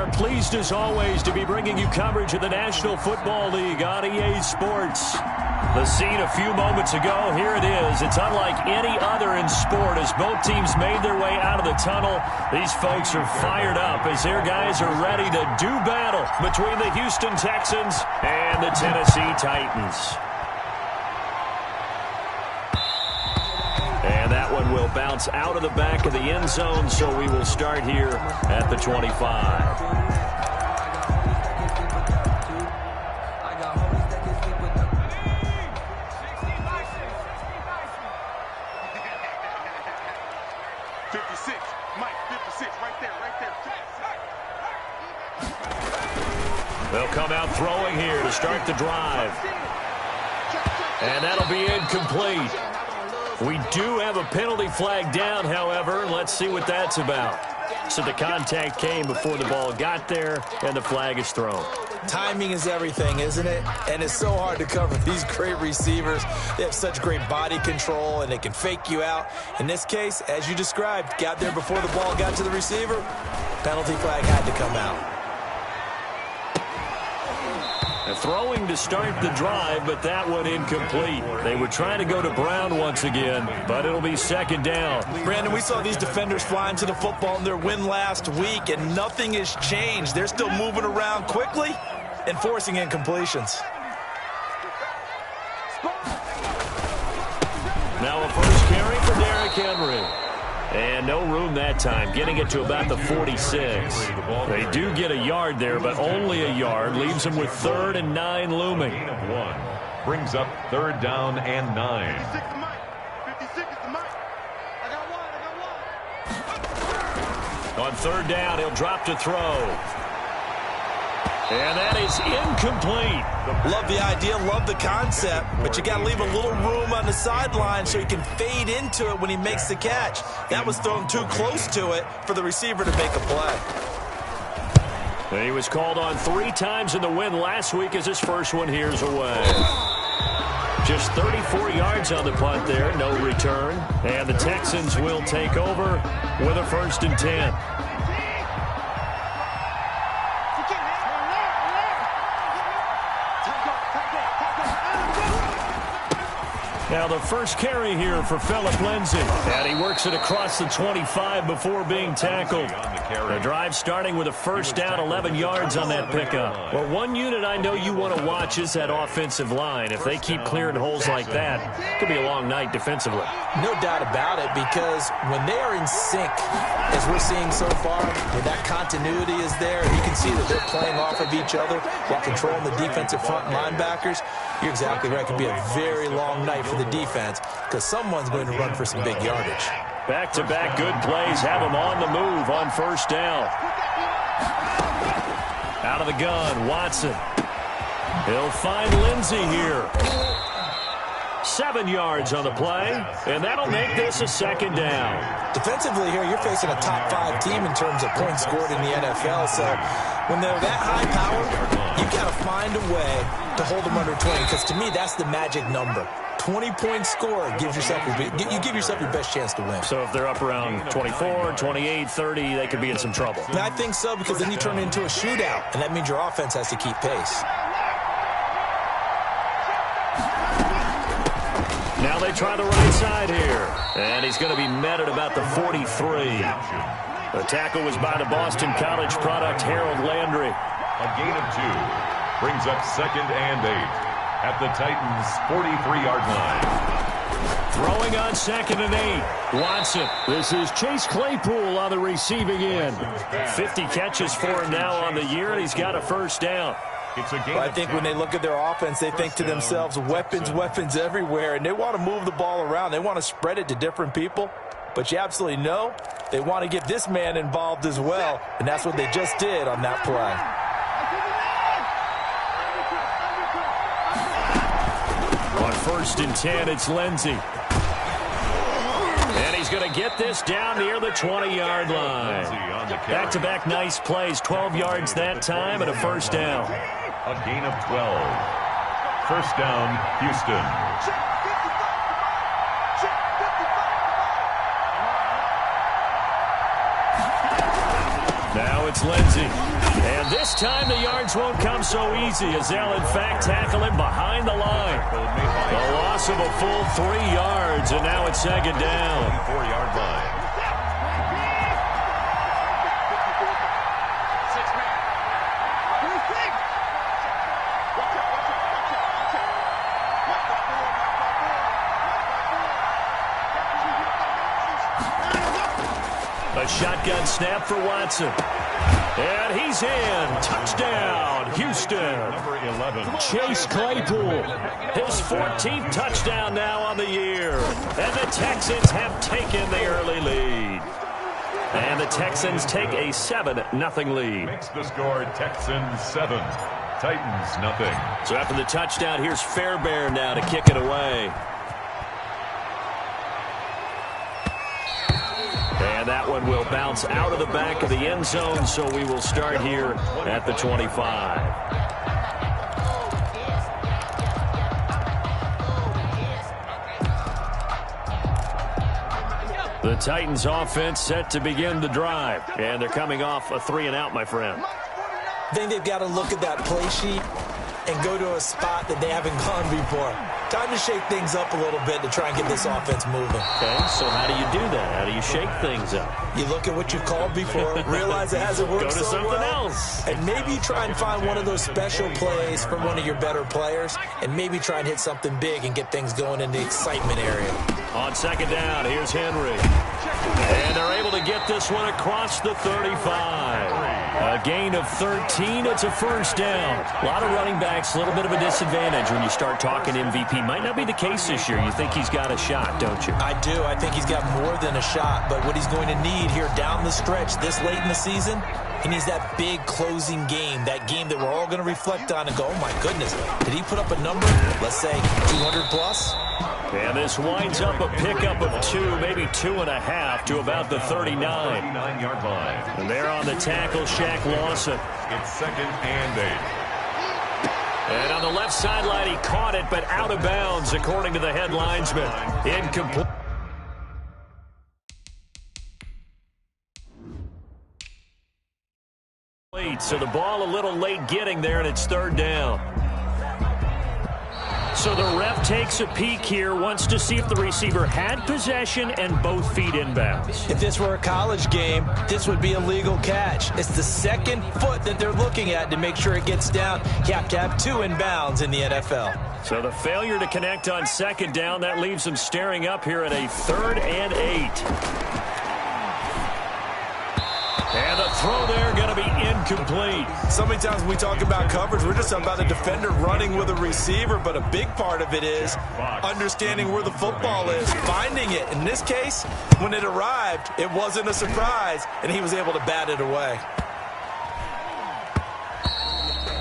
are pleased as always to be bringing you coverage of the National Football League on EA Sports. The scene a few moments ago, here it is. It's unlike any other in sport as both teams made their way out of the tunnel. These folks are fired up as their guys are ready to do battle between the Houston Texans and the Tennessee Titans. And that one will bounce out of the back of the end zone, so we will start here at the 25. They'll come out throwing here to start the drive. And that'll be incomplete. We do have a penalty flag down, however. Let's see what that's about. So the contact came before the ball got there, and the flag is thrown. Timing is everything, isn't it? And it's so hard to cover these great receivers. They have such great body control, and they can fake you out. In this case, as you described, got there before the ball got to the receiver. Penalty flag had to come out. Throwing to start the drive, but that one incomplete. They were trying to go to Brown once again, but it'll be second down. Brandon, we saw these defenders flying to the football in their win last week, and nothing has changed. They're still moving around quickly and forcing incompletions. Now a first carry for Derrick Henry. And no room that time, getting it to about the 46. They do get a yard there, but only a yard. Leaves them with 3rd and 9 looming. One brings up 3rd down and 9. On 3rd down, he'll drop to throw. And that is incomplete. Love the idea, love the concept, but you got to leave a little room on the sideline so he can fade into it when he makes the catch. That was thrown too close to it for the receiver to make a play. He was called on 3 times in the win last week as his first one here's away. Just 34 yards on the punt there, no return. And the Texans will take over with a 1st and 10. Now the first carry here for Phillip Lindsay. And he works it across the 25 before being tackled. The drive starting with a 1st down, 11 yards on that pickup. Well, one unit I know you want to watch is that offensive line. If they keep clearing holes like that, it could be a long night defensively. No doubt about it, because when they are in sync, as we're seeing so far, when that continuity is there, you can see that they're playing off of each other while controlling the defensive front linebackers. You're exactly right. It could be a very long night for the defense because someone's going to run for some big yardage. Back-to-back good plays have him on the move on 1st down. Out of the gun, Watson. He'll find Lindsay here. 7 yards on the play, and that'll make this a 2nd down. Defensively here, you're facing a top 5 team in terms of points scored in the NFL, so when they're that high power, you got to find a way to hold them under 20, because to me, that's the magic number. 20-point score gives yourself you give yourself your best chance to win. So if they're up around 24, 28, 30, they could be in some trouble. I think so, because then you turn it into a shootout, and that means your offense has to keep pace. Now they try the right side here. And he's going to be met at about the 43. The tackle was by the Boston College product, Harold Landry. A gain of 2 brings up 2nd and 8 at the Titans' 43-yard line. Throwing on 2nd and 8. Watson. This is Chase Claypool on the receiving end. 50 catches for him now on the year, and he's got a 1st down. Well, I think when they look at their offense, they think to themselves, weapons everywhere, and they want to move the ball around. They want to spread it to different people, but you absolutely know they want to get this man involved as well, and that's what they just did on that play. On 1st and 10, it's Lindsay. And he's going to get this down near the 20-yard line. Back-to-back nice plays, 12 yards that time and a 1st down. A gain of 12. 1st down, Houston. Now it's It's Lindsey. And this time the yards won't come so easy as they'll, in fact, tackle him behind the line. A loss of a full 3 yards, and now it's second down. 4-yard line. A shotgun snap for Watson. And he's in. Touchdown, Houston. Number 11. Chase Claypool. His 14th touchdown now on the year. And the Texans have taken the early lead. And the Texans take a 7-0 lead. Makes the score Texans 7, Titans nothing. So after the touchdown, here's Fairbairn now to kick it away. And that one will bounce out of the back of the end zone, so we will start here at the 25. The Titans offense set to begin the drive, and they're coming off a 3-and-out, my friend. I think they've got to look at that play sheet and go to a spot that they haven't gone before. Time to shake things up a little bit to try and get this offense moving. Okay, so how do you do that? How do you shake things up? You look at what you've called before, realize it hasn't worked Go to so something well, else. and maybe try and find one of those special plays from one of your better players, and maybe try and hit something big and get things going in the excitement area. On second down, here's Henry. And they're able to get this one across the 35. A gain of 13. It's a first down. A lot of running backs, a little bit of a disadvantage when you start talking MVP. Might not be the case this year. You think he's got a shot, don't you? I do. I think he's got more than a shot, but what he's going to need here down the stretch this late in the season, he needs that big closing game, that game that we're all going to reflect on and go, oh my goodness, did he put up a number, let's say 200 plus? And this winds up a pickup of 2, maybe 2.5 to about the 39. 39-yard line. And there on the tackle, Shaq Lawson. It's 2nd and 8. And on the left sideline, he caught it, but out of bounds, according to the head linesman. Incomplete. So the ball a little late getting there, and it's third down. So the ref takes a peek here, wants to see if the receiver had possession and both feet inbounds. If this were a college game, this would be a legal catch. It's the second foot that they're looking at to make sure it gets down. You have to have 2 inbounds in the NFL. So the failure to connect on second down, that leaves them staring up here at a 3rd and 8. And the throw there going to be incomplete. So many times when we talk about coverage, we're just talking about a defender running with a receiver, but a big part of it is understanding where the football is, finding it. In this case, when it arrived, it wasn't a surprise, and he was able to bat it away.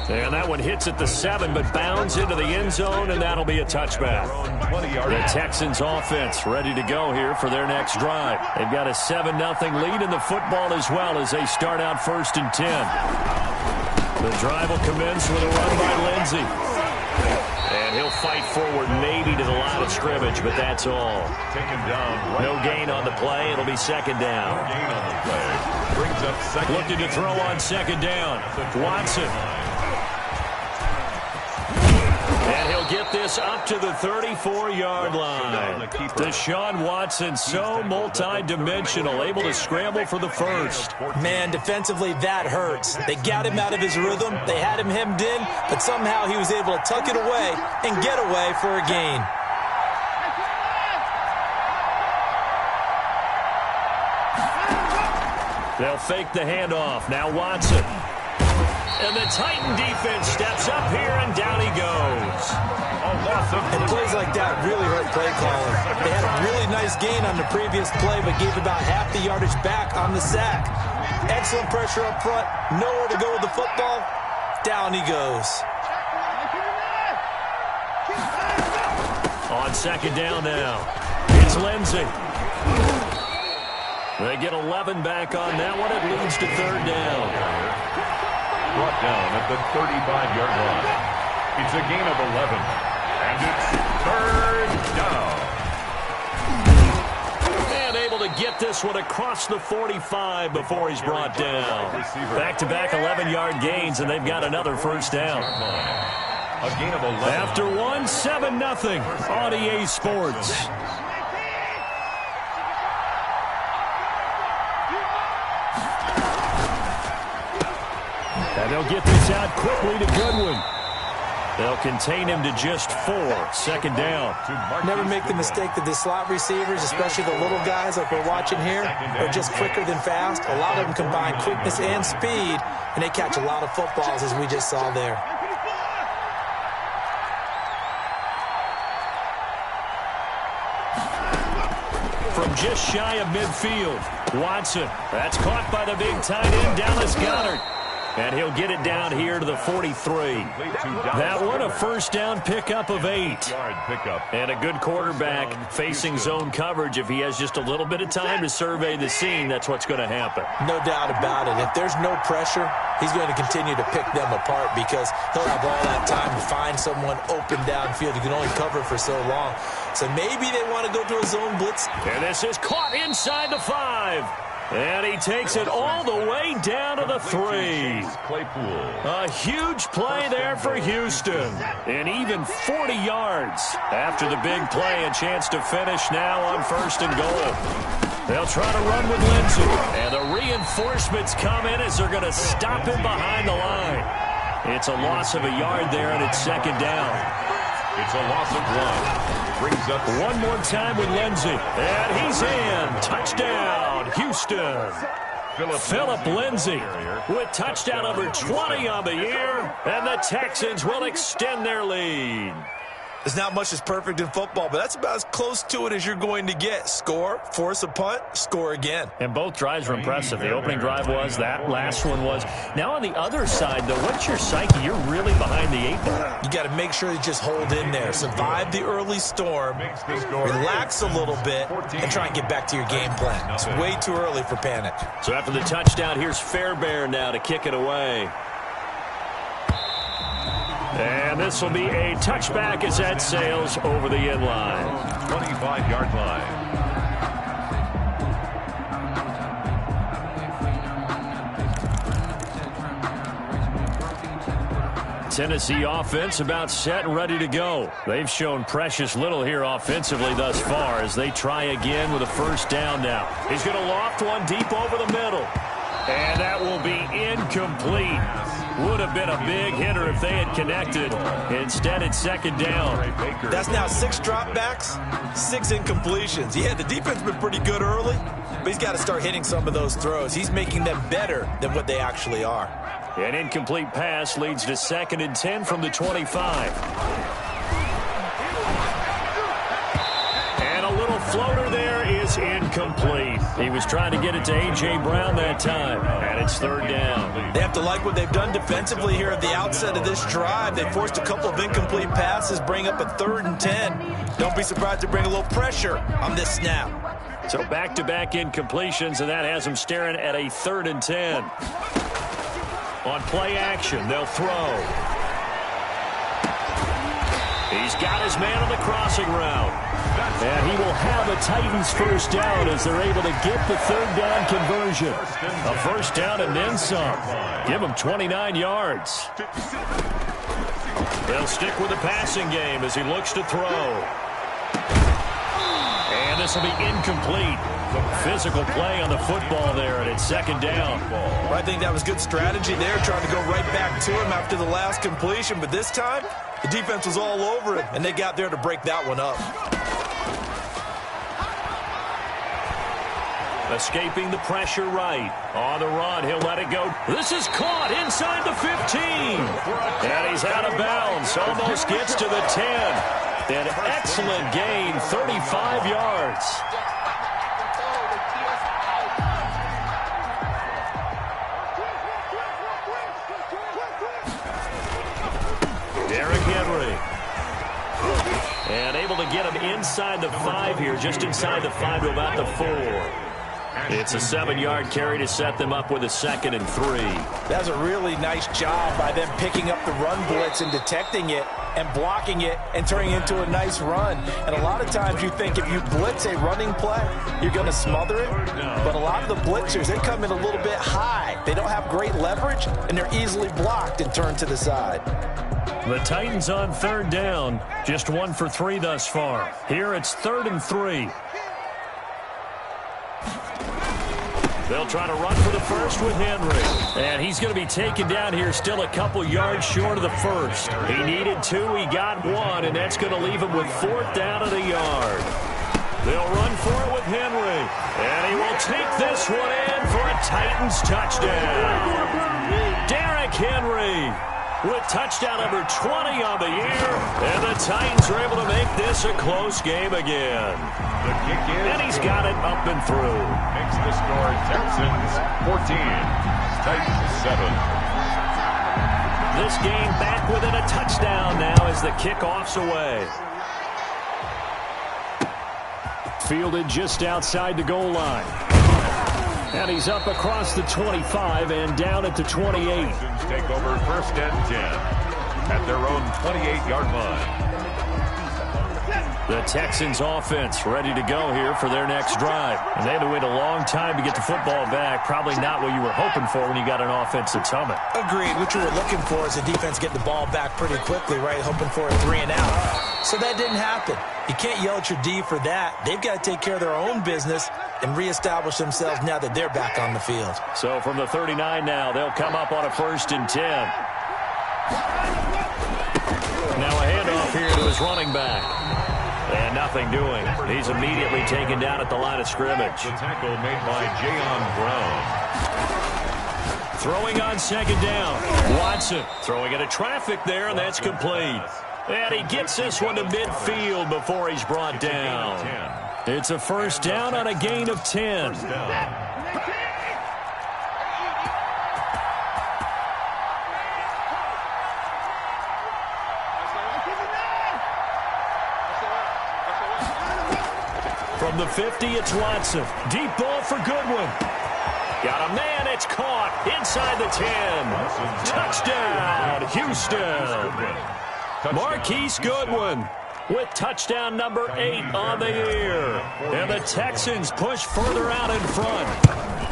And that one hits at the 7, but bounds into the end zone, and that'll be a touchback. The Texans offense ready to go here for their next drive. They've got a 7-0 lead in the football as well as they start out 1st and 10. The drive will commence with a run by Lindsey. And he'll fight forward maybe to the line of scrimmage, but that's all. Taken down. No gain on the play. It'll be second down. No gain on the play. Brings up second. Looking to throw on second down. Watson. And he'll get this up to the 34-yard line. Deshaun Watson, so multi-dimensional, able to scramble for the first. Man, defensively, that hurts. They got him out of his rhythm. They had him hemmed in, but somehow he was able to tuck it away and get away for a gain. They'll fake the handoff. Now Watson. And the Titan defense steps up here, and down he goes. And plays like that really hurt play calling. They had a really nice gain on the previous play, but gave about half the yardage back on the sack. Excellent pressure up front. Nowhere to go with the football. Down he goes. On second down now, it's Lindsey. They get 11 back on that one. It leads to third down. Brought down at the 35-yard line. It's a gain of 11. And it's third down. And able to get this one across the 45 before he's brought down. Back-to-back 11-yard gains, and they've got another first down. A gain of 11. After one, 7-0 on EA Sports. And they'll get this out quickly to Goodwin. They'll contain him to just 4. Second down. Never make the mistake that the slot receivers, especially the little guys like we're watching here, are just quicker than fast. A lot of them combine quickness and speed, and they catch a lot of footballs, as we just saw there. From just shy of midfield, Watson. That's caught by the big tight end, Dallas Goedert. And he'll get it down here to the 43. That one, a first down pickup of 8. And a good quarterback facing zone coverage. If he has just a little bit of time to survey the scene, that's what's going to happen. No doubt about it. If there's no pressure, he's going to continue to pick them apart because he'll have all that time to find someone open downfield. You can only cover for so long. So maybe they want to go to a zone blitz. And this is caught inside the 5. And he takes it all the way down to the 3. A huge play there for Houston. And even 40 yards after the big play. A chance to finish now on 1st and goal. They'll try to run with Lindsey. And the reinforcements come in as they're going to stop him behind the line. It's a loss of a yard there, and it's second down. It's a loss of 1. Brings up one more time with Lindsey. And he's in. Touchdown, Houston. Phillip Lindsey with touchdown number 20 on the year. And the Texans will extend their lead. There's not much that's perfect in football, but that's about as close to it as you're going to get. Score, force a punt, score again. And both drives were impressive. The opening drive was, that last one was. Now on the other side, though, what's your psyche? You're really behind the 8 ball. You got to make sure you just hold in there. Survive the early storm, relax a little bit, and try and get back to your game plan. It's way too early for panic. So after the touchdown, here's Fairbairn now to kick it away. And this will be a touchback as that sails over the end line. 25-yard line. Tennessee offense about set and ready to go. They've shown precious little here offensively thus far as they try again with a first down now. He's going to loft one deep over the middle. And that will be incomplete. Would have been a big hitter if they had connected. Instead, it's second down. That's now 6 dropbacks, 6 incompletions. Yeah, the defense has been pretty good early, but he's got to start hitting some of those throws. He's making them better than what they actually are. An incomplete pass leads to 2nd and 10 from the 25. And a little floater there is incomplete. He was trying to get it to A.J. Brown that time, and it's 3rd down. They have to like what they've done defensively here at the outset of this drive. They forced a couple of incomplete passes, bring up a 3rd and 10. Don't be surprised to bring a little pressure on this snap. So back-to-back incompletions, and that has them staring at a 3rd and 10. On play action, they'll throw. He's got his man on the crossing route. And he will have a Titans first down as they're able to get the 3rd down conversion. A first down and then some. Give him 29 yards. They'll stick with the passing game as he looks to throw. And this will be incomplete. Physical play on the football there, and it's 2nd down. Well, I think that was good strategy there, trying to go right back to him after the last completion. But this time, the defense was all over him, and they got there to break that one up. Escaping the pressure right. On the run, he'll let it go. This is caught inside the 15. And he's out of bounds. Almost gets to the 10. An excellent gain, 35 yards. Derrick Henry. And able to get him inside the 5 here, just inside the 5 to about the 4. It's a 7-yard carry to set them up with a 2nd and 3. That's a really nice job by them picking up the run blitz and detecting it and blocking it and turning it into a nice run. And a lot of times you think if you blitz a running play, you're going to smother it. But a lot of the blitzers, they come in a little bit high. They don't have great leverage, and they're easily blocked and turned to the side. The Titans on 3rd down. Just 1 for 3 thus far. Here it's 3rd and 3. They'll try to run for the first with Henry. And he's going to be taken down here still a couple yards short of the first. He needed 2, he got 1, and that's going to leave him with 4th down and a yard. They'll run for it with Henry. And he will take this one in for a Titans touchdown. Derrick Henry with touchdown number 20 on the year. And the Titans are able to make this a close game again. The kick is, and he's got it up and through. Makes the score Texans 14, Titans 7. This game back within a touchdown now as the kickoff's away. Fielded just outside the goal line. And he's up across the 25 and down at the 28. Texans take over 1st and 10 at their own 28-yard line. The Texans offense ready to go here for their next drive. And they had to wait a long time to get the football back. Probably not what you were hoping for when you got an offense that's humming. Agreed. What you were looking for is the defense getting the ball back pretty quickly, right? Hoping for a 3 and out. So that didn't happen. You can't yell at your D for that. They've got to take care of their own business and reestablish themselves now that they're back on the field. So from the 39 now, they'll come up on a 1st and 10. Now a handoff here to his running back. And nothing doing. He's immediately taken down at the line of scrimmage. The tackle made by Jayon Brown. Throwing on 2nd down. Watson throwing into traffic there, and that's complete. And he gets this one to midfield before he's brought down. It's a 1st down on a gain of 10. From the 50, it's Watson. Deep ball for Goodwin. Got a man, it's caught inside the 10. Touchdown, Houston. Marquise Goodwin with touchdown number 8 on the year. And the Texans push further out in front.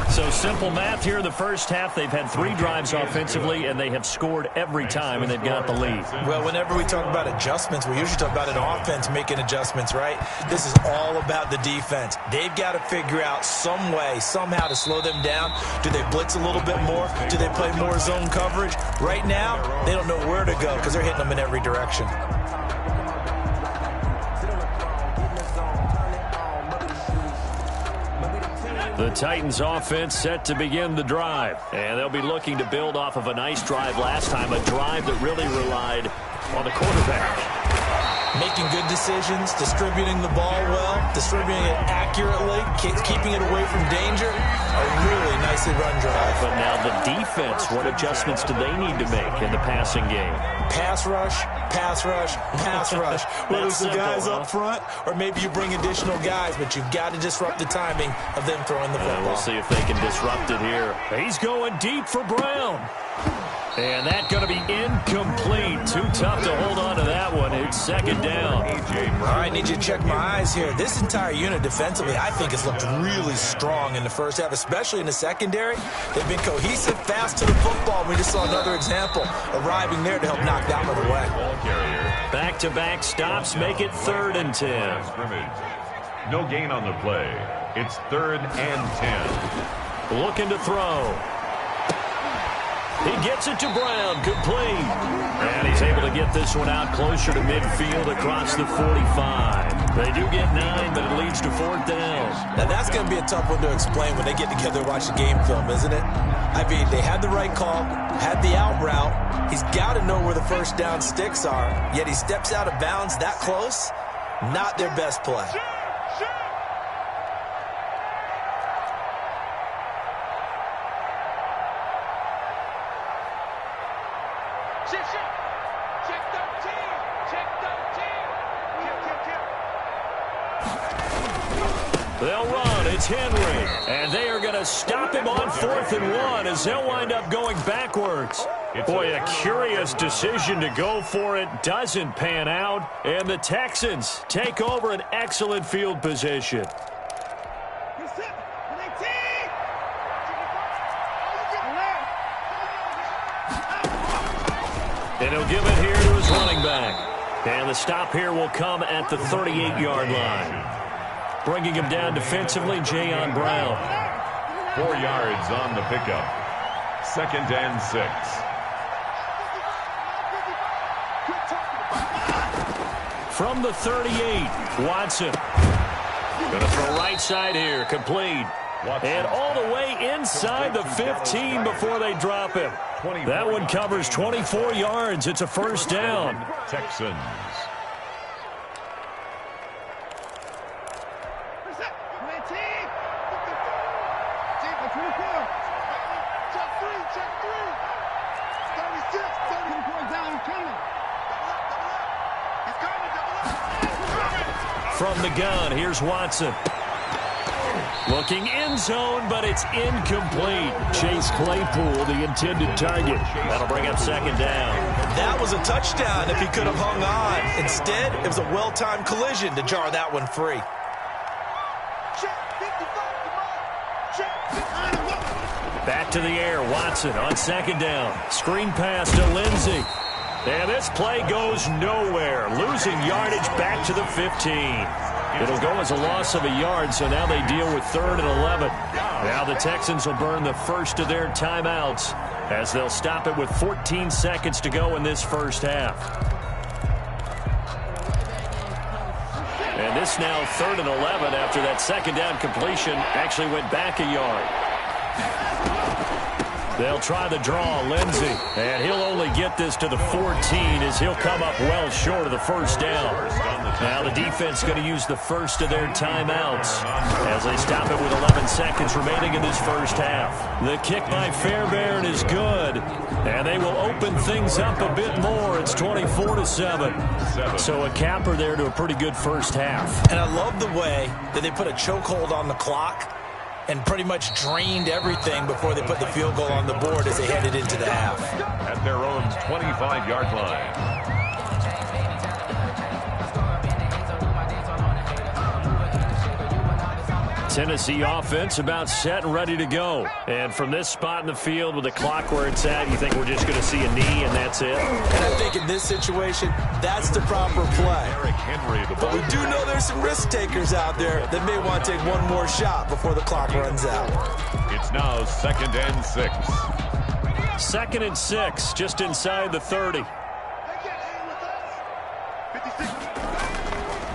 So simple math here in the first half. They've had 3 drives offensively, and they have scored every time, and they've got the lead. Well, whenever we talk about adjustments, we usually talk about an offense making adjustments, right? This is all about the defense. They've got to figure out some way, somehow to slow them down. Do they blitz a little bit more? Do they play more zone coverage? Right now, they don't know where to go because they're hitting them in every direction. The Titans offense set to begin the drive. And they'll be looking to build off of a nice drive last time, a drive that really relied on the quarterback. Making good decisions, distributing the ball well, distributing it accurately, keeping it away from danger. A really nicely run drive. But now the defense, what adjustments do they need to make in the passing game? Pass rush, pass rush, pass rush. Whether it's the guys up front or maybe you bring additional guys, but you've got to disrupt the timing of them throwing the football. We'll see if they can disrupt it here. He's going deep for Brown. And that's going to be incomplete. Too tough to hold on to that one. It's 2nd down. All right, I need you to check my eyes here. This entire unit defensively, I think, has looked really strong in the first half, especially in the secondary. They've been cohesive, fast to the football. We just saw another example arriving there to help knock that one away. Back-to-back stops make it 3rd and 10. No gain on the play. It's 3rd and 10. Looking to throw. He gets it to Brown, complete. And he's able to get this one out closer to midfield across the 45. They do get 9, but it leads to 4th down. Now that's going to be a tough one to explain when they get together and watch the game film, isn't it? I mean, they had the right call, had the out route. He's got to know where the 1st down sticks are, yet he steps out of bounds that close. Not their best play. They'll run. It's Henry. And they are going to stop him on 4th and 1 as they'll wind up going backwards. Boy, a curious decision to go for it. Doesn't pan out. And the Texans take over an excellent field position. And he'll give it here to his running back. And the stop here will come at the 38-yard line. Bringing him down defensively, Jayon Brown. 4 yards on the pickup. 2nd and 6. From the 38, Watson. Going to throw right side here, complete. And all the way inside the 15 before they drop him. That one covers 24 yards. It's a first down. Texans. From the gun, here's Watson. Looking end zone, but it's incomplete. Chase Claypool, the intended target. That'll bring up 2nd down. That was a touchdown if he could have hung on. Instead, it was a well-timed collision to jar that one free. Back to the air, Watson on 2nd down. Screen pass to Lindsey. And this play goes nowhere. Losing yardage back to the 15. It'll go as a loss of a yard, so now they deal with 3rd and 11. Now the Texans will burn the first of their timeouts as they'll stop it with 14 seconds to go in this first half. And this now 3rd and 11 after that 2nd down completion actually went back a yard. They'll try the draw, Lindsey, and he'll only get this to the 14 as he'll come up well short of the first down. Now the defense going to use the first of their timeouts as they stop it with 11 seconds remaining in this first half. The kick by Fairbairn is good, and they will open things up a bit more. It's 24-7. So a capper there to a pretty good first half. And I love the way that they put a chokehold on the clock and pretty much drained everything before they put the field goal on the board as they headed into the half. At their own 25-yard line. Tennessee offense about set and ready to go. And from this spot in the field with the clock where it's at, you think we're just going to see a knee and that's it? And I think in this situation, that's the proper play. But we do know there's some risk takers out there that may want to take one more shot before the clock runs out. It's now 2nd and 6. 2nd and 6, just inside the 30.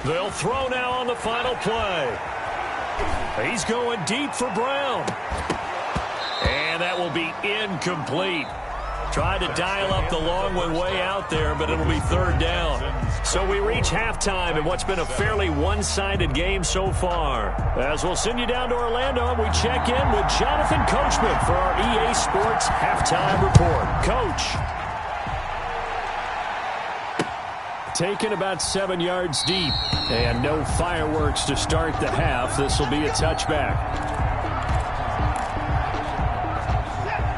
They'll throw now on the final play. He's going deep for Brown. And that will be incomplete. Tried to dial up the long one way out there, but it'll be 3rd down. So we reach halftime in what's been a fairly one-sided game so far. As we'll send you down to Orlando, and we check in with Jonathan Coachman for our EA Sports Halftime Report. Coach. Taken about 7 yards deep, and no fireworks to start the half. This will be a touchback.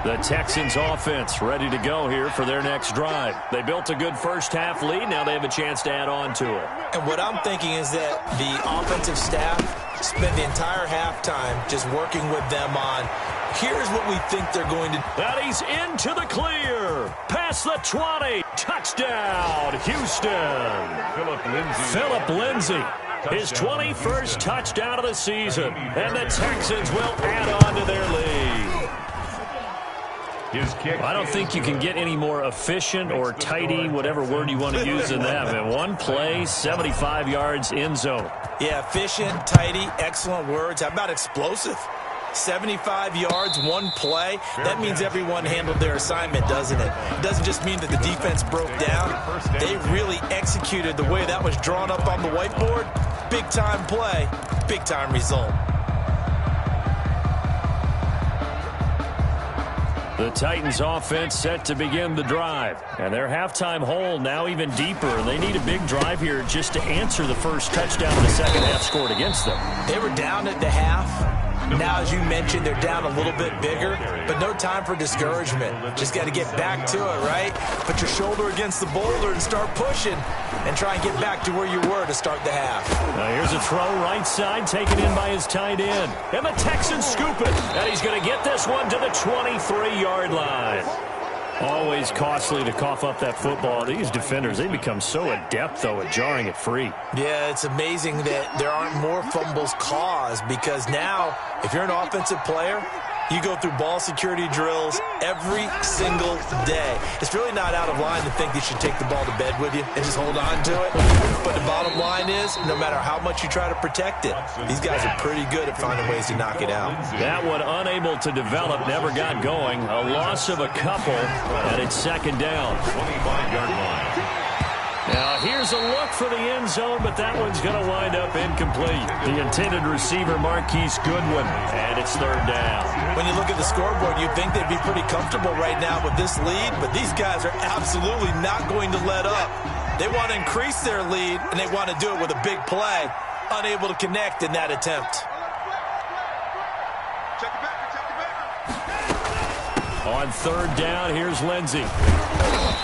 The Texans offense ready to go here for their next drive. They built a good first half lead. Now they have a chance to add on to it. And what I'm thinking is that the offensive staff spent the entire halftime just working with them on, here's what we think they're going to do. And he's into the clear. Past the 20. Touchdown, Houston. Phillip Lindsay. His 21st touchdown of the season. And the Texans will add on to their lead. I don't think you can get any more efficient or tidy, whatever word you want to use in that. Man, one play, 75 yards, end zone. Yeah, efficient, tidy, excellent words. How about explosive? 75 yards, one play. That means everyone handled their assignment, doesn't it? It doesn't just mean that the defense broke down. They really executed the way that was drawn up on the whiteboard. Big-time play, big-time result. The Titans offense set to begin the drive. And their halftime hole now even deeper. They need a big drive here just to answer the first touchdown the second half scored against them. They were down at the half. Now, as you mentioned, they're down a little bit bigger, but no time for discouragement. Just got to get back to it, right? Put your shoulder against the boulder and start pushing and try and get back to where you were to start the half. Now here's a throw right side taken in by his tight end. And the Texans scoop it. And he's going to get this one to the 23-yard line. Always costly to cough up that football. These defenders, they become so adept, though, at jarring it free. Yeah, it's amazing that there aren't more fumbles caused because now, if you're an offensive player, you go through ball security drills every single day. It's really not out of line to think you should take the ball to bed with you and just hold on to it. But the bottom line is, no matter how much you try to protect it, these guys are pretty good at finding ways to knock it out. That one unable to develop, never got going. A loss of a couple, and it's second down. 25-yard line. Now, here's a look for the end zone, but that one's going to wind up incomplete. The intended receiver, Marquise Goodwin, and it's third down. When you look at the scoreboard, you'd think they'd be pretty comfortable right now with this lead, but these guys are absolutely not going to let up. They want to increase their lead, and they want to do it with a big play. Unable to connect in that attempt. On third down, here's Lindsey.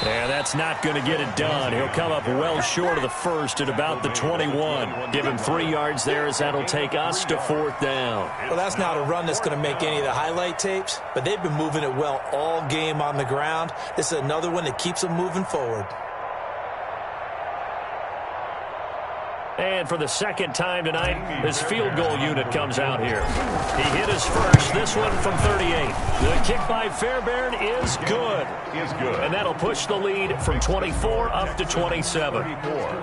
And that's not going to get it done. He'll come up well short of the first at about the 21. Give him 3 yards there as that'll take us to fourth down. Well, that's not a run that's going to make any of the highlight tapes, but they've been moving it well all game on the ground. This is another one that keeps them moving forward. And for the second time tonight, this field goal unit comes out here. He hit his first, this one from 38. The kick by Fairbairn is good. And that'll push the lead from 24 up to 27.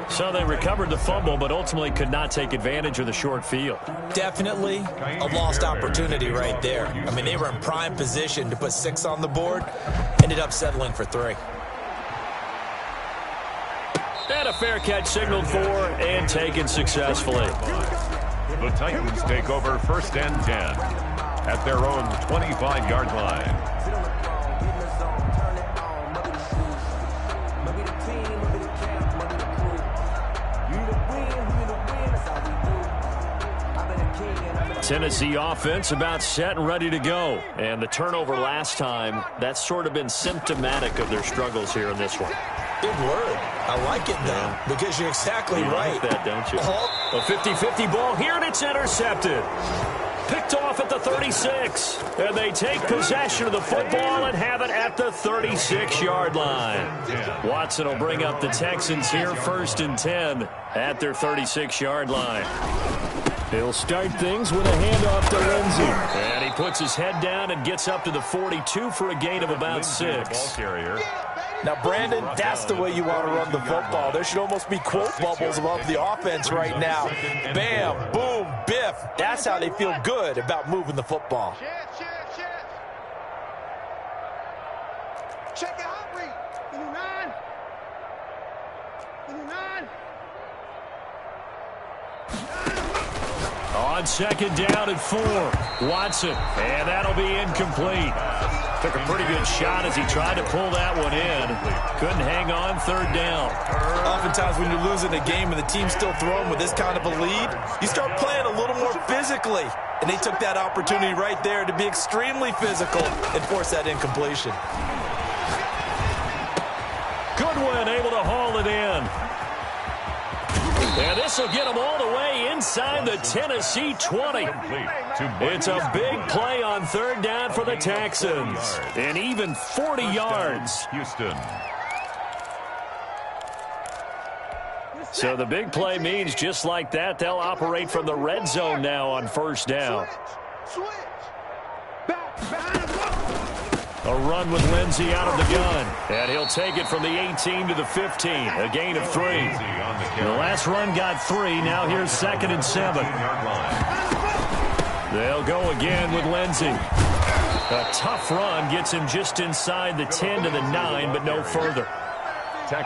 So they recovered the fumble, but ultimately could not take advantage of the short field. Definitely a lost opportunity right there. I mean, they were in prime position to put 6 on the board, ended up settling for 3. And a fair catch signaled for and taken successfully. The Titans take over first and 10 at their own 25-yard line. Tennessee offense about set and ready to go. And the turnover last time, that's sort of been symptomatic of their struggles here in this one. Big word. I like it, though, because you're exactly right. Like that, don't you? A 50-50 ball here, and it's intercepted. Picked off at the 36. And they take possession of the football and have it at the 36-yard line. Watson will bring up the Texans here, first and 10 at their 36-yard line. He'll start things with a handoff to Lindsey. And he puts his head down and gets up to the 42 for a gain of about 6. Now, Brandon, that's the way you want to run the football. There should almost be quote bubbles above the offense right now. Bam, boom, biff. That's how they feel good about moving the football. Check it out, Reed. 9. On second down and 4. Watson, and that'll be incomplete. Took a pretty good shot as he tried to pull that one in. Couldn't hang on, third down. Oftentimes when you're losing a game and the team's still throwing with this kind of a lead, you start playing a little more physically. And they took that opportunity right there to be extremely physical and force that incompletion. Goodwin able to haul it in. And this will get them all the way inside the Tennessee 20. It's a big play on third down for the Texans. And even 40 yards. Houston. So the big play means just like that, they'll operate from the red zone now on first down. A run with Lindsey out of the gun. And he'll take it from the 18 to the 15. A gain of 3. The last run got 3. Now here's second and 7. They'll go again with Lindsey. A tough run gets him just inside the 10 to the 9, but no further.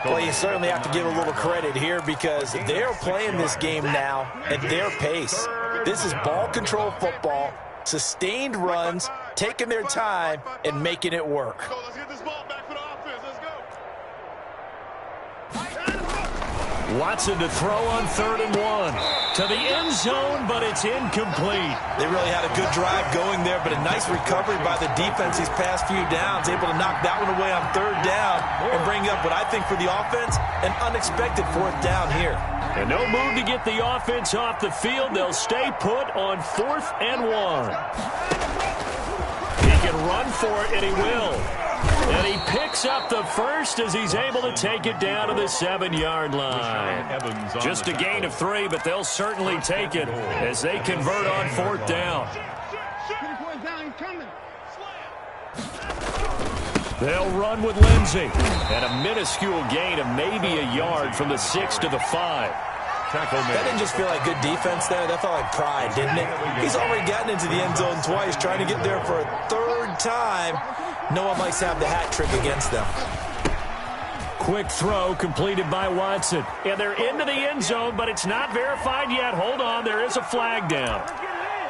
Well, you certainly have to give a little credit here because they're playing this game now at their pace. This is ball control football, sustained runs, taking their time and making it work. Let's get this ball back for the offense. Let's go. Watson to throw on 3rd and 1. To the end zone, but it's incomplete. They really had a good drive going there, but a nice recovery by the defense these past few downs, able to knock that one away on 3rd down and bring up what I think for the offense, an unexpected 4th down here. And no move to get the offense off the field. They'll stay put on 4th and 1. He can run for it, and he will. And he picks up the first as he's able to take it down to the 7-yard line. Just a gain of 3, but they'll certainly take it as they convert on 4th down. They'll run with Lindsey. And a minuscule gain of maybe a yard from the 6 to the 5. That didn't just feel like good defense there. That felt like pride, didn't it? He's already gotten into the end zone twice, trying to get there for a 3rd time. No one likes to have the hat trick against them. Quick throw completed by Watson. And they're into the end zone, but it's not verified yet. Hold on, there is a flag down.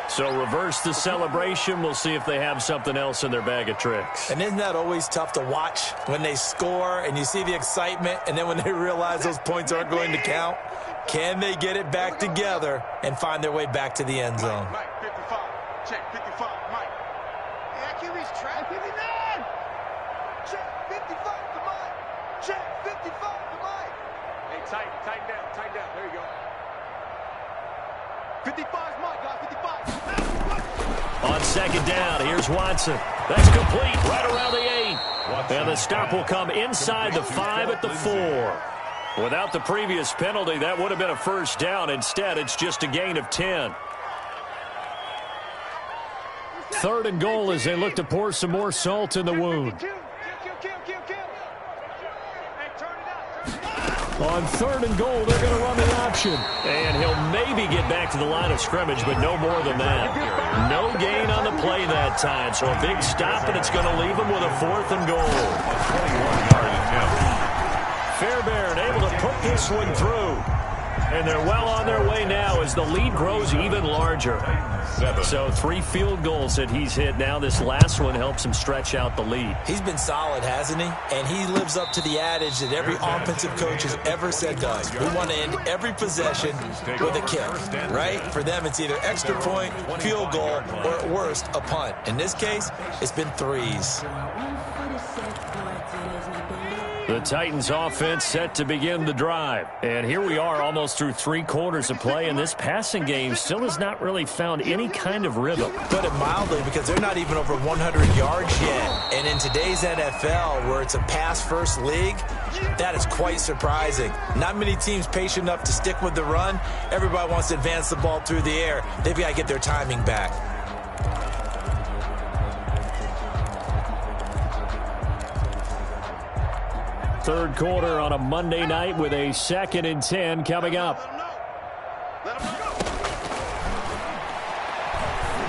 So reverse the celebration. We'll see if they have something else in their bag of tricks. And isn't that always tough to watch when they score and you see the excitement, and then when they realize those points aren't going to count? Can they get it back together and find their way back to the end zone? Mike, 55. Check, 55. Mike. Yeah, QB's track. 59. Check, 55 to Mike. Check, 55 to Mike. Hey, tighten down. There you go. 55 is Mike, guys. 55. On 2nd down, here's Watson. That's complete right around the 8. And the stop will come inside the 5 at the 4. Without the previous penalty, that would have been a 1st down. Instead, it's just a gain of 10. 3rd and goal as they look to pour some more salt in the wound. On 3rd and goal, they're going to run the option. And he'll maybe get back to the line of scrimmage, but no more than that. No gain on the play that time. So a big stop, and it's going to leave him with a 4th and goal. A 21-yard attempt. Fairbairn able to put this one through. And they're well on their way now as the lead grows even larger. So 3 field goals that he's hit now. This last one helps him stretch out the lead. He's been solid, hasn't he? And he lives up to the adage that every offensive coach has ever said to us. We want to end every possession with a kick, right? For them, it's either extra point, field goal, or at worst, a punt. In this case, it's been 3s. The Titans offense set to begin the drive. And here we are almost through 3 quarters of play, and this passing game still has not really found any kind of rhythm. Put it mildly, because they're not even over 100 yards yet. And in today's NFL, where it's a pass-first league, that is quite surprising. Not many teams patient enough to stick with the run. Everybody wants to advance the ball through the air. They've got to get their timing back. 3rd quarter on a Monday night with a 2nd and 10 coming up.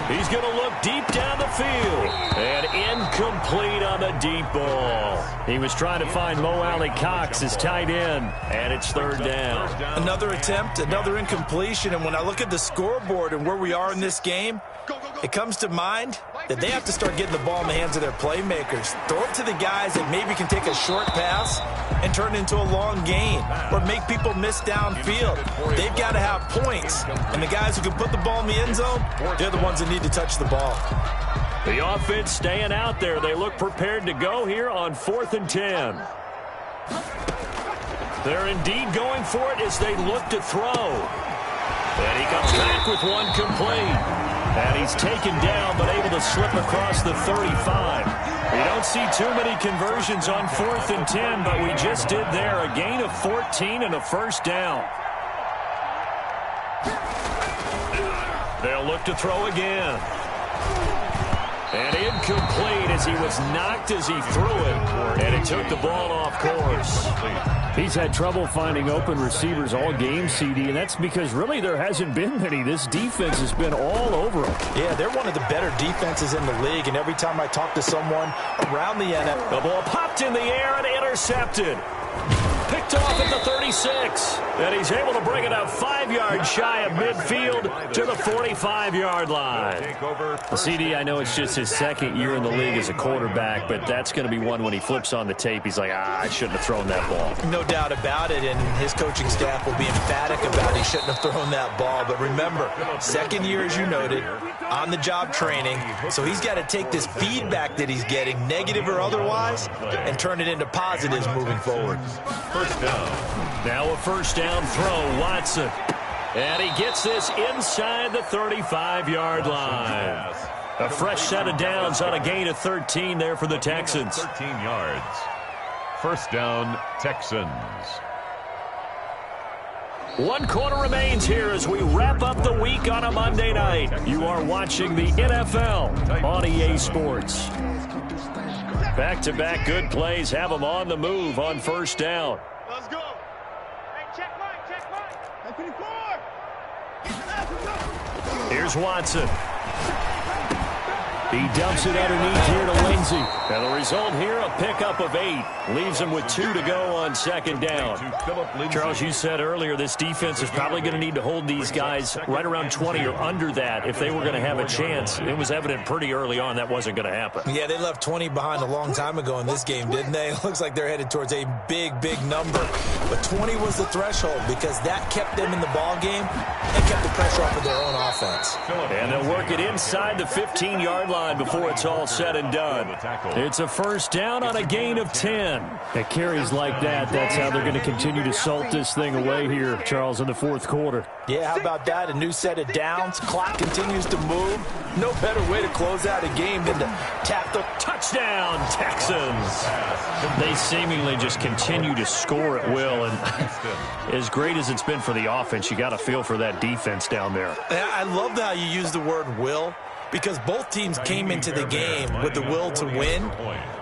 He's going to look deep down the field. And incomplete on the deep ball. He was trying to find Mo Alley Cox as tight end, and it's 3rd down. Another attempt, another incompletion, and when I look at the scoreboard and where we are in this game, it comes to mind that they have to start getting the ball in the hands of their playmakers. Throw it to the guys that maybe can take a short pass and turn it into a long gain or make people miss downfield. They've got to have points, and the guys who can put the ball in the end zone, they're the ones that need to touch the ball. The offense staying out there. They look prepared to go here on 4th and 10. They're indeed going for it as they look to throw. And he comes back with one complete. And he's taken down but able to slip across the 35. We don't see too many conversions on 4th and 10, but we just did there. A gain of 14 and a 1st down. They'll look to throw again. And incomplete as he was knocked as he threw it. And it took the ball off course. He's had trouble finding open receivers all game, CD, and that's because really there hasn't been many. This defense has been all over him. Yeah, they're one of the better defenses in the league, and every time I talk to someone around the NFL. The ball popped in the air and intercepted. Picked picked off at the 36. And he's able to bring it up 5 yards shy of midfield to the 45-yard line. CD, I know it's just his second year in the league as a quarterback, but that's going to be one when he flips on the tape. He's like, I shouldn't have thrown that ball. No doubt about it, and his coaching staff will be emphatic about he shouldn't have thrown that ball. But remember, second year, as you noted, on-the-job training, so he's got to take this feedback that he's getting, negative or otherwise, and turn it into positives moving forward. First down. Now a first down throw, Watson. And he gets this inside the 35-yard line. A fresh set of downs on a gain of 13 there for the Texans. 13 yards. First down, Texans. 1 quarter remains here as we wrap up the week on a Monday night. You are watching the NFL on EA Sports. Back-to-back good plays have them on the move on first down. Let's go. Hey, check Mike, check Mike. 54. Here's Watson. He dumps it underneath here to Lindsey. And the result here, a pickup of 8. Leaves him with 2 to go on second down. Charles, you said earlier this defense is probably going to need to hold these guys right around 20 or under that if they were going to have a chance. It was evident pretty early on that wasn't going to happen. Yeah, they left 20 behind a long time ago in this game, didn't they? It looks like they're headed towards a big, big number. But 20 was the threshold because that kept them in the ball game and kept the pressure off of their own offense. And they'll work it inside the 15-yard line before it's all said and done. It's a first down on a gain of 10. At carries like that, that's how they're going to continue to salt this thing away here, Charles, in the fourth quarter. Yeah, how about that? A new set of downs. Clock continues to move. No better way to close out a game than to tap the touchdown, Texans. They seemingly just continue to score at will, and as great as it's been for the offense, you got to feel for that defense down there. I love how you use the word will, because both teams came into the game with the will to win,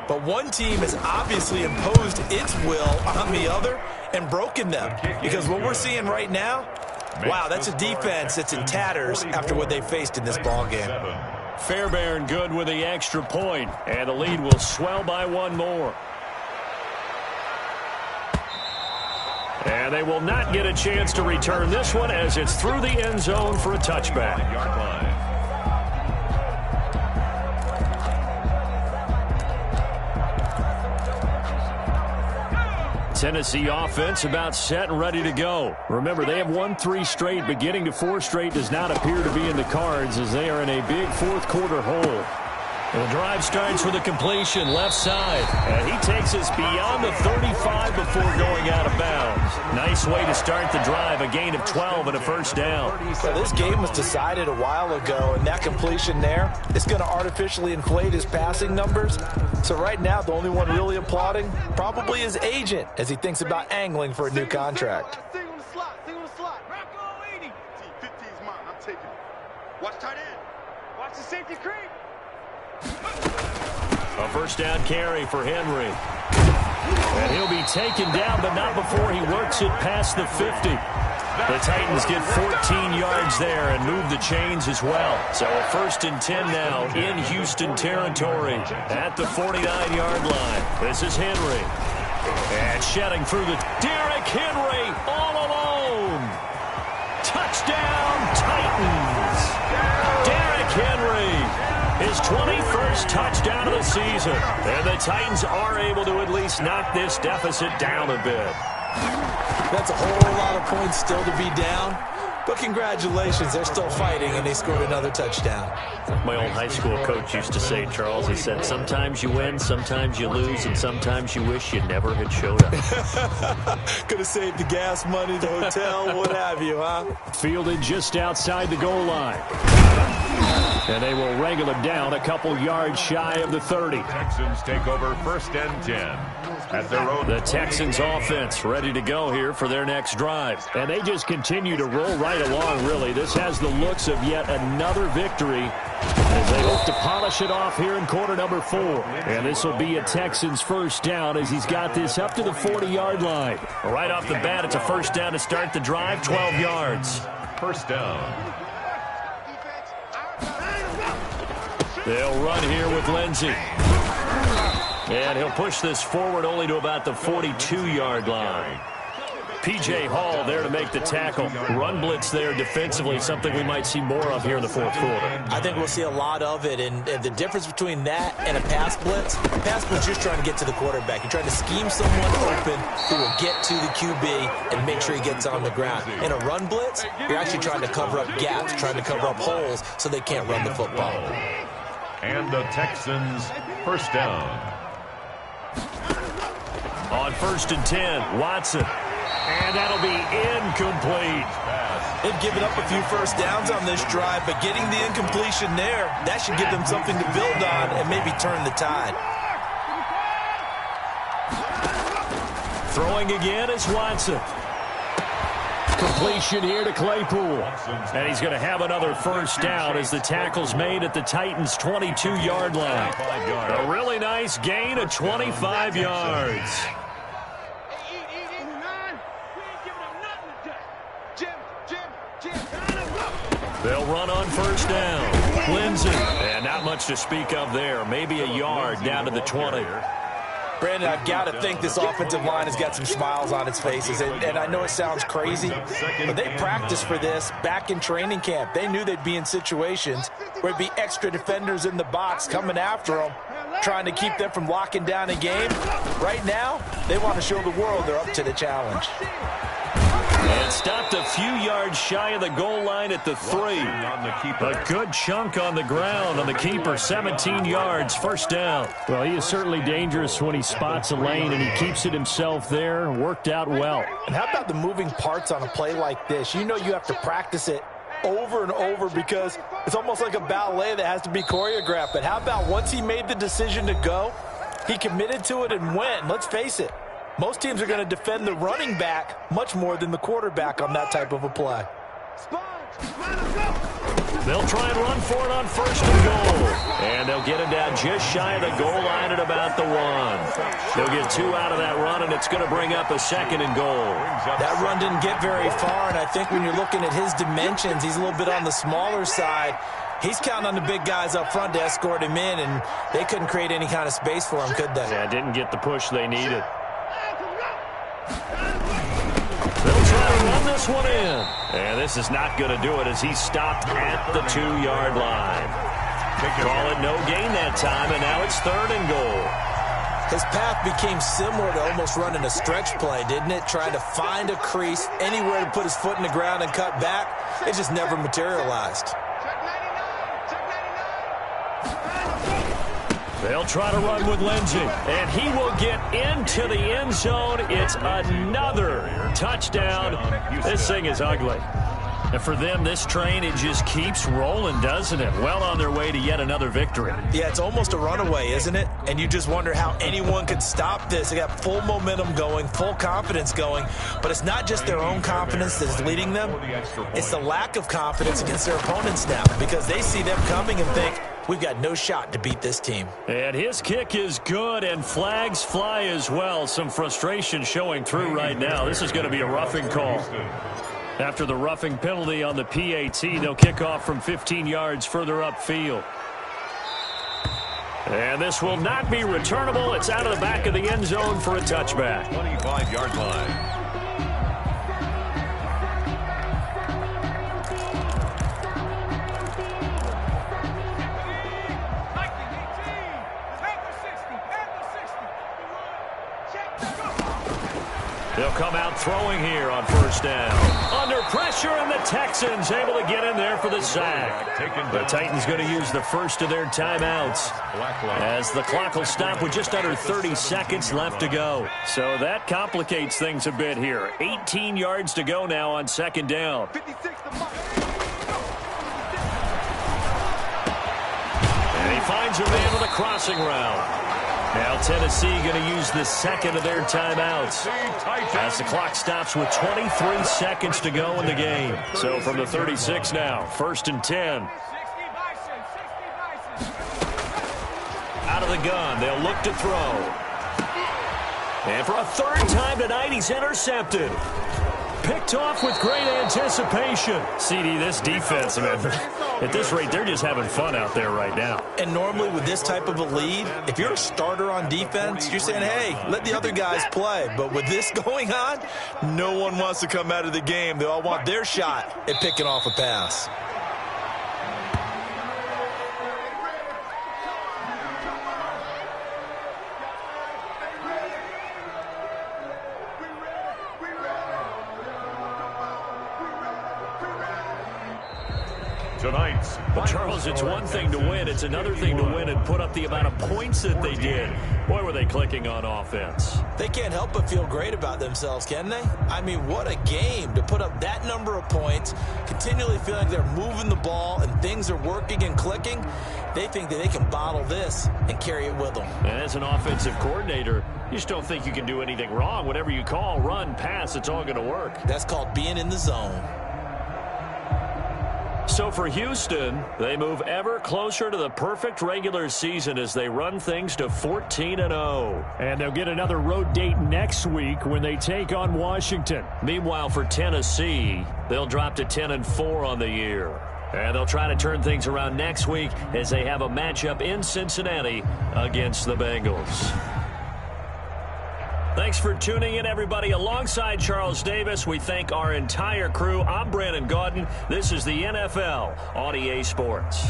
but one team has obviously imposed its will on the other and broken them. Because what we're seeing right now, wow, that's a defense that's in tatters after what they faced in this ball game. Fairbairn good with the extra point, and the lead will swell by 1 more. And they will not get a chance to return this one as it's through the end zone for a touchback. Tennessee offense about set and ready to go. Remember, they have won 3 straight, but getting to 4 straight does not appear to be in the cards as they are in a big fourth quarter hole. The drive starts with a completion left side, and he takes us beyond the 35 before going out of bounds. Nice way to start the drive, a gain of 12 and a first down. Well, this game was decided a while ago, and that completion there is going to artificially inflate his passing numbers. So right now, the only one really applauding probably his agent as he thinks about angling for a new contract. Sing on the slot, sing on the slot. Rocco 80. 50 is mine, I'm taking it. Watch tight end. Watch the safety creep. A first down carry for Henry. And he'll be taken down, but not before he works it past the 50. The Titans get 14 yards there and move the chains as well. So a first and 10 now in Houston territory at the 49-yard line. This is Henry. And shedding through the Derrick Henry all alone. Touchdown, Titans. Derrick Henry. His 21st touchdown of the season. And the Titans are able to at least knock this deficit down a bit. That's a whole lot of points still to be down. But congratulations, they're still fighting, and they scored another touchdown. My old high school coach used to say, Charles, he said, sometimes you win, sometimes you lose, and sometimes you wish you never had showed up. Could have saved the gas money, the hotel, what have you, huh? Fielded just outside the goal line. And they will wrangle him down a couple yards shy of the 30. Texans take over first and 10 at their own. The Texans offense ready to go here for their next drive. And they just continue to roll right along, really. This has the looks of yet another victory as they hope to polish it off here in quarter number 4. And this will be a Texans first down as he's got this up to the 40-yard line. Right off the bat, it's a first down to start the drive, 12 yards. First down. They'll run here with Lindsey. And he'll push this forward only to about the 42-yard line. P.J. Hall there to make the tackle. Run blitz there defensively, something we might see more of here in the fourth quarter. I think we'll see a lot of it, and the difference between that and a pass blitz is just trying to get to the quarterback. You're trying to scheme someone open who will get to the QB and make sure he gets on the ground. In a run blitz, you're actually trying to cover up gaps, trying to cover up holes so they can't run the football. And the Texans first down. On 1st and 10, Watson. And that'll be incomplete. They've given up a few first downs on this drive, but getting the incompletion there, that should give them something to build on and maybe turn the tide. Throwing again is Watson. Completion here to Claypool. And he's going to have another first down as the tackle's made at the Titans' 22-yard line. A really nice gain of 25 yards. They'll run on first down. Lindsay. And not much to speak of there. Maybe a yard down to the 20. Brandon, I've got to think this offensive line has got some smiles on its faces. And I know it sounds crazy, but they practiced for this back in training camp. They knew they'd be in situations where it'd be extra defenders in the box coming after them, trying to keep them from locking down a game. Right now, they want to show the world they're up to the challenge. And stopped a few yards shy of the goal line at the 3. A good chunk on the ground on the keeper, 17 yards, first down. Well, he is certainly dangerous when he spots a lane, and he keeps it himself there. Worked out well. And how about the moving parts on a play like this? You know you have to practice it over and over because it's almost like a ballet that has to be choreographed. But how about once he made the decision to go, he committed to it and went. Let's face it. Most teams are going to defend the running back much more than the quarterback on that type of a play. They'll try and run for it on 1st and goal. And they'll get him down just shy of the goal line at about the 1. They'll get 2 out of that run, and it's going to bring up a 2nd and goal. That run didn't get very far, and I think when you're looking at his dimensions, he's a little bit on the smaller side. He's counting on the big guys up front to escort him in, and they couldn't create any kind of space for him, could they? Yeah, didn't get the push they needed. They'll try to run this one in. And this is not going to do it as he stopped at the 2-yard line. Call it no gain that time, and now it's 3rd and goal. His path became similar to almost running a stretch play, didn't it? Trying to find a crease, anywhere to put his foot in the ground and cut back. It just never materialized. They'll try to run with Lindsay, and he will get into the end zone. It's another touchdown. This thing is ugly. And for them, this train, it just keeps rolling, doesn't it? Well on their way to yet another victory. Yeah, it's almost a runaway, isn't it? And you just wonder how anyone could stop this. They got full momentum going, full confidence going. But it's not just their own confidence that's leading them. It's the lack of confidence against their opponents now because they see them coming and think, we've got no shot to beat this team. And his kick is good, and flags fly as well. Some frustration showing through right now. This is going to be a roughing call. After the roughing penalty on the PAT, they'll kick off from 15 yards further upfield. And this will not be returnable. It's out of the back of the end zone for a touchback. 25-yard line. They'll come out throwing here on 1st down. Under pressure, and the Texans able to get in there for the sack. The Titans going to use the first of their timeouts as the clock will stop with just under 30 seconds left to go. So that complicates things a bit here. 18 yards to go now on 2nd down. And he finds a man with a crossing route. Now Tennessee going to use the 2nd of their timeouts as the clock stops with 23 seconds to go in the game. So from the 36 now, 1st and 10. Out of the gun, they'll look to throw. And for a 3rd time tonight, he's intercepted. Picked off with great anticipation. CD, this defense, man, at this rate, they're just having fun out there right now. And normally with this type of a lead, if you're a starter on defense, you're saying, hey, let the other guys play. But with this going on, no one wants to come out of the game. They all want their shot at picking off a pass. Tonight's But, Charles, it's one thing to win. It's another thing to win and put up the amount of points that they did. Boy, were they clicking on offense. They can't help but feel great about themselves, can they? I mean, what a game to put up that number of points, continually feeling they're moving the ball and things are working and clicking. They think that they can bottle this and carry it with them. And as an offensive coordinator, you just don't think you can do anything wrong. Whatever you call, run, pass, it's all going to work. That's called being in the zone. So for Houston, they move ever closer to the perfect regular season as they run things to 14-0. And they'll get another road date next week when they take on Washington. Meanwhile, for Tennessee, they'll drop to 10-4 on the year. And they'll try to turn things around next week as they have a matchup in Cincinnati against the Bengals. Thanks for tuning in, everybody. Alongside Charles Davis, we thank our entire crew. I'm Brandon Gaudin. This is the NFL on EA Sports.